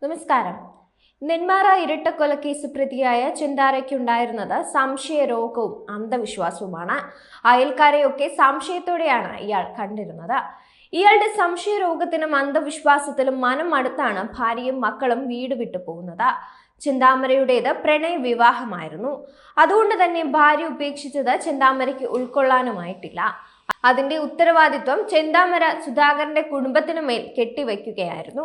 നമസ്കാരം. നെന്മാറ ഇരട്ടക്കൊലക്കേസ് പ്രതിയായ ചിന്താരയ്ക്കുണ്ടായിരുന്നത് സംശയരോഗവും അന്ധവിശ്വാസവുമാണ്. അയൽക്കാരെയൊക്കെ സംശയത്തോടെയാണ് ഇയാൾ കണ്ടിരുന്നത്. ഇയാളുടെ സംശയരോഗത്തിനും അന്ധവിശ്വാസത്തിലും മനം അടുത്താണ് ഭാര്യയും മക്കളും വീട് വിട്ടു പോകുന്നത്. ചിന്താമരയുടേത് പ്രണയ വിവാഹമായിരുന്നു. അതുകൊണ്ട് തന്നെ ഭാര്യ ഉപേക്ഷിച്ചത് ചിന്താമരയ്ക്ക് ഉൾക്കൊള്ളാനുമായിട്ടില്ല. അതിന്റെ ഉത്തരവാദിത്വം ചെന്താമര സുധാകരന്റെ കുടുംബത്തിനു മേൽ കെട്ടിവെക്കുകയായിരുന്നു.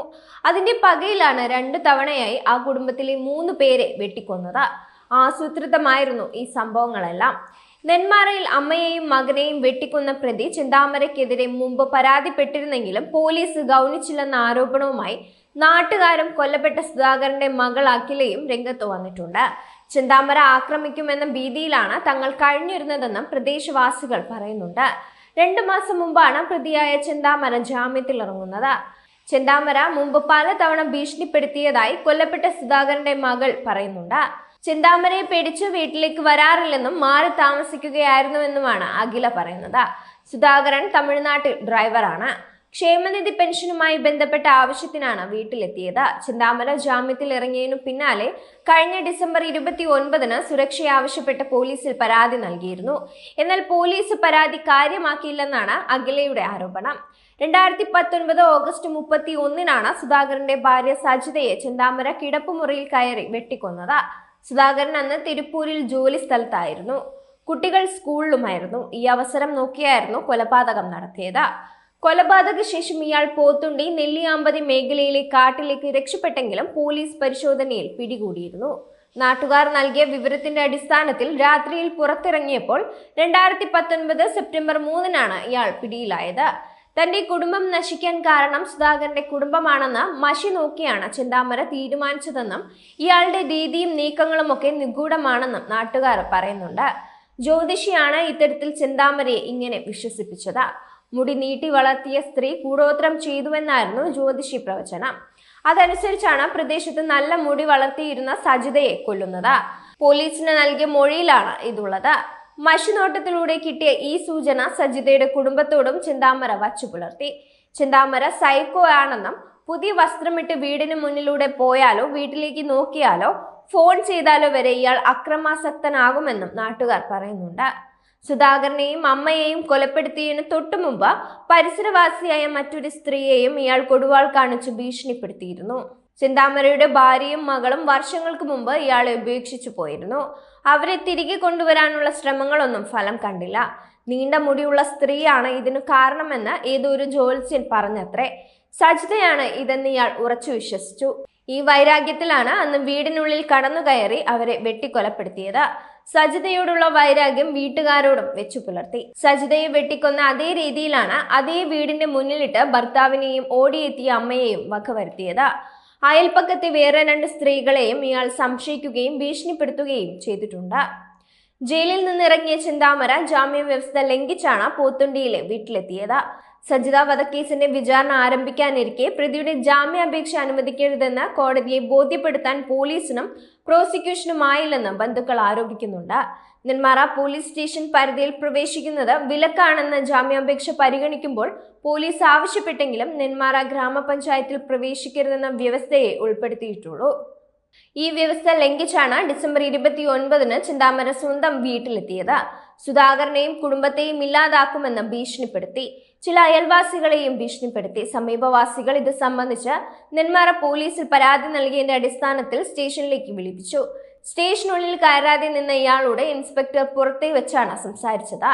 അതിന്റെ പകയിലാണ് 2 തവണയായി ആ കുടുംബത്തിലെ 3 പേരെ വെട്ടിക്കൊന്നത്. ആസൂത്രിതമായിരുന്നു ഈ സംഭവങ്ങളെല്ലാം. നെന്മാറയിൽ അമ്മയെയും മകനെയും വെട്ടിക്കൊന്ന പ്രതി ചിന്താമരയ്ക്കെതിരെ മുമ്പ് പരാതിപ്പെട്ടിരുന്നെങ്കിലും പോലീസ് ഗൗനിച്ചില്ലെന്ന ആരോപണവുമായി നാട്ടുകാരും കൊല്ലപ്പെട്ട സുധാകരന്റെ മകൾ അഖിലയും രംഗത്ത് വന്നിട്ടുണ്ട്. ചിന്താമര ആക്രമിക്കുമെന്ന ഭീതിയിലാണ് തങ്ങൾ കഴിഞ്ഞിരുന്നതെന്നും പ്രദേശവാസികൾ പറയുന്നുണ്ട്. 2 മാസം മുമ്പാണ് പ്രതിയായ ചിന്താമര ജാമ്യത്തിൽ ഇറങ്ങുന്നത്. ചിന്താമര മുമ്പ് പലതവണ ഭീഷണിപ്പെടുത്തിയതായി കൊല്ലപ്പെട്ട സുധാകരന്റെ മകൾ പറയുന്നുണ്ട്. ചിന്താമരയെ പേടിച്ച് വീട്ടിലേക്ക് വരാറില്ലെന്നും മാറി താമസിക്കുകയായിരുന്നുവെന്നുമാണ് അഖില പറയുന്നത്. സുധാകരൻ തമിഴ്നാട്ടിൽ ഡ്രൈവറാണ്. ക്ഷേമനിധി പെൻഷനുമായി ബന്ധപ്പെട്ട ആവശ്യത്തിനാണ് വീട്ടിലെത്തിയത്. ചിന്താമര ജാമ്യത്തിൽ ഇറങ്ങിയതിനു പിന്നാലെ കഴിഞ്ഞ ഡിസംബർ 29-ന് സുരക്ഷ ആവശ്യപ്പെട്ട് പോലീസിൽ പരാതി നൽകിയിരുന്നു. എന്നാൽ പോലീസ് പരാതി കാര്യമാക്കിയില്ലെന്നാണ് അഖിലയുടെ ആരോപണം. 2019 ഓഗസ്റ്റ് 31-നാണ് സുധാകരന്റെ ഭാര്യ സജിതയെ ചിന്താമര കിടപ്പുമുറിയിൽ കയറി വെട്ടിക്കൊന്നത്. സുധാകരൻ അന്ന് തിരുപ്പൂരിൽ ജോലി സ്ഥലത്തായിരുന്നു. കുട്ടികൾ സ്കൂളിലുമായിരുന്നു. ഈ അവസരം നോക്കിയായിരുന്നു കൊലപാതകം നടത്തിയത്. കൊലപാതക ശേഷം ഇയാൾ പോത്തുണ്ടി നെല്ലിയാമ്പതി മേഖലയിലെ കാട്ടിലേക്ക് രക്ഷപ്പെട്ടെങ്കിലും പോലീസ് പരിശോധനയിൽ പിടികൂടിയിരുന്നു. നാട്ടുകാർ നൽകിയ വിവരത്തിന്റെ അടിസ്ഥാനത്തിൽ രാത്രിയിൽ പുറത്തിറങ്ങിയപ്പോൾ 2019 സെപ്റ്റംബർ 3-നാണ് ഇയാൾ പിടിയിലായത്. തന്റെ കുടുംബം നശിക്കാൻ കാരണം സുധാകരന്റെ കുടുംബമാണെന്ന് മഷി നോക്കിയാണ് ചിന്താമര തീരുമാനിച്ചതെന്നും ഇയാളുടെ രീതിയും നീക്കങ്ങളും ഒക്കെ നിഗൂഢമാണെന്നും നാട്ടുകാർ പറയുന്നുണ്ട്. ജ്യോതിഷിയാണ് ഇത്തരത്തിൽ ചിന്താമരയെ ഇങ്ങനെ വിശ്വസിപ്പിച്ചത്. മുടി നീട്ടി വളർത്തിയ സ്ത്രീ കൂടോത്രം ചെയ്തുവെന്നായിരുന്നു ജ്യോതിഷി പ്രവചനം. അതനുസരിച്ചാണ് പ്രദേശത്ത് നല്ല മുടി വളർത്തിയിരുന്ന സജിതയെ കൊല്ലുന്നത്. പോലീസിന് നൽകിയ മൊഴിയിലാണ് ഇതുള്ളത്. മഷിനോട്ടത്തിലൂടെ കിട്ടിയ ഈ സൂചന സജിതയുടെ കുടുംബത്തോടും ചിന്താമര വച്ചു പുലർത്തി. ചിന്താമര സൈക്കോ ആണെന്നും പുതിയ വസ്ത്രമിട്ട് വീടിന് മുന്നിലൂടെ പോയാലോ വീട്ടിലേക്ക് നോക്കിയാലോ ഫോൺ ചെയ്താലോ വരെ ഇയാൾ അക്രമാസക്തനാകുമെന്നും നാട്ടുകാർ പറയുന്നുണ്ട്. സുധാകരനെയും അമ്മയെയും കൊലപ്പെടുത്തിയതിന് തൊട്ടു മുമ്പ് പരിസരവാസിയായ മറ്റൊരു സ്ത്രീയെയും ഇയാൾ കൊടുവാൾ കാണിച്ച് ഭീഷണിപ്പെടുത്തിയിരുന്നു. ചിന്താമരയുടെ ഭാര്യയും മകളും വർഷങ്ങൾക്ക് മുമ്പ് ഇയാളെ ഉപേക്ഷിച്ചു പോയിരുന്നു. അവരെ തിരികെ കൊണ്ടുവരാനുള്ള ശ്രമങ്ങളൊന്നും ഫലം കണ്ടില്ല. നീണ്ട മുടിയുള്ള സ്ത്രീയാണ് ഇതിനു കാരണമെന്ന് ഏതൊരു ജ്യോത്സ്യൻ പറഞ്ഞത്രേ. സജിതയാണ് ഇതെന്ന് ഇയാൾ ഉറച്ചു വിശ്വസിച്ചു. ഈ വൈരാഗ്യത്തിലാണ് അന്ന് വീടിനുള്ളിൽ കടന്നുകയറി അവരെ വെട്ടിക്കൊലപ്പെടുത്തിയത്. സജിതയോടുള്ള വൈരാഗ്യം വീട്ടുകാരോടും വെച്ചു പുലർത്തി. സജിതയെ വെട്ടിക്കൊന്ന അതേ രീതിയിലാണ് അതേ വീടിന്റെ മുന്നിലിട്ട് ഭർത്താവിനെയും ഓടിയെത്തിയ അമ്മയെയും വകവരുത്തിയത്. അയൽപ്പക്കത്തെ വേറെ 2 സ്ത്രീകളെയും ഇയാൾ സംശയിക്കുകയും ഭീഷണിപ്പെടുത്തുകയും ചെയ്തിട്ടുണ്ട്. ജയിലിൽ നിന്നിറങ്ങിയ ചിന്താമര ജാമ്യ വ്യവസ്ഥ ലംഘിച്ചാണ് പോത്തുണ്ടിയിലെ വീട്ടിലെത്തിയത്. സജിത വധക്കേസിന്റെ വിചാരണ ആരംഭിക്കാനിരിക്കെ പ്രതിയുടെ ജാമ്യാപേക്ഷ അനുവദിക്കരുതെന്ന് കോടതിയെ ബോധ്യപ്പെടുത്താൻ പോലീസിനും പ്രോസിക്യൂഷനുമായില്ലെന്ന് ബന്ധുക്കൾ ആരോപിക്കുന്നുണ്ട്. നെന്മാറ പോലീസ് സ്റ്റേഷൻ പരിധിയിൽ പ്രവേശിക്കുന്നത് വിലക്കാണെന്ന ജാമ്യാപേക്ഷ പരിഗണിക്കുമ്പോൾ പോലീസ് ആവശ്യപ്പെട്ടെങ്കിലും നെന്മാറ ഗ്രാമപഞ്ചായത്തിൽ പ്രവേശിക്കരുതെന്ന വ്യവസ്ഥയെ ഉൾപ്പെടുത്തിയിട്ടുള്ളൂ. ഈ വ്യവസ്ഥ ലംഘിച്ചാണ് ഡിസംബർ 29-ന് ചിന്താമര സ്വന്തം വീട്ടിലെത്തിയത്. സുധാകരനെയും കുടുംബത്തെയും ഇല്ലാതാക്കുമെന്ന് ഭീഷണിപ്പെടുത്തി. ചില അയൽവാസികളെയും ഭീഷണിപ്പെടുത്തി. സമീപവാസികൾ ഇത് സംബന്ധിച്ച് നെന്മാറ പോലീസിൽ പരാതി നൽകിയതിന്റെ അടിസ്ഥാനത്തിൽ സ്റ്റേഷനിലേക്ക് വിളിപ്പിച്ചു. സ്റ്റേഷനുള്ളിൽ കയറാതെ നിന്ന ഇയാളോട് ഇൻസ്പെക്ടർ പുറത്തേ വെച്ചാണ് സംസാരിച്ചത്.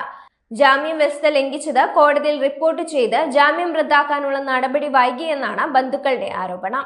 ജാമ്യം വ്യവസ്ഥ ലംഘിച്ചത് കോടതിയിൽ റിപ്പോർട്ട് ചെയ്ത് ജാമ്യം റദ്ദാക്കാനുള്ള നടപടി വൈകിയെന്നാണ് ബന്ധുക്കളുടെ ആരോപണം.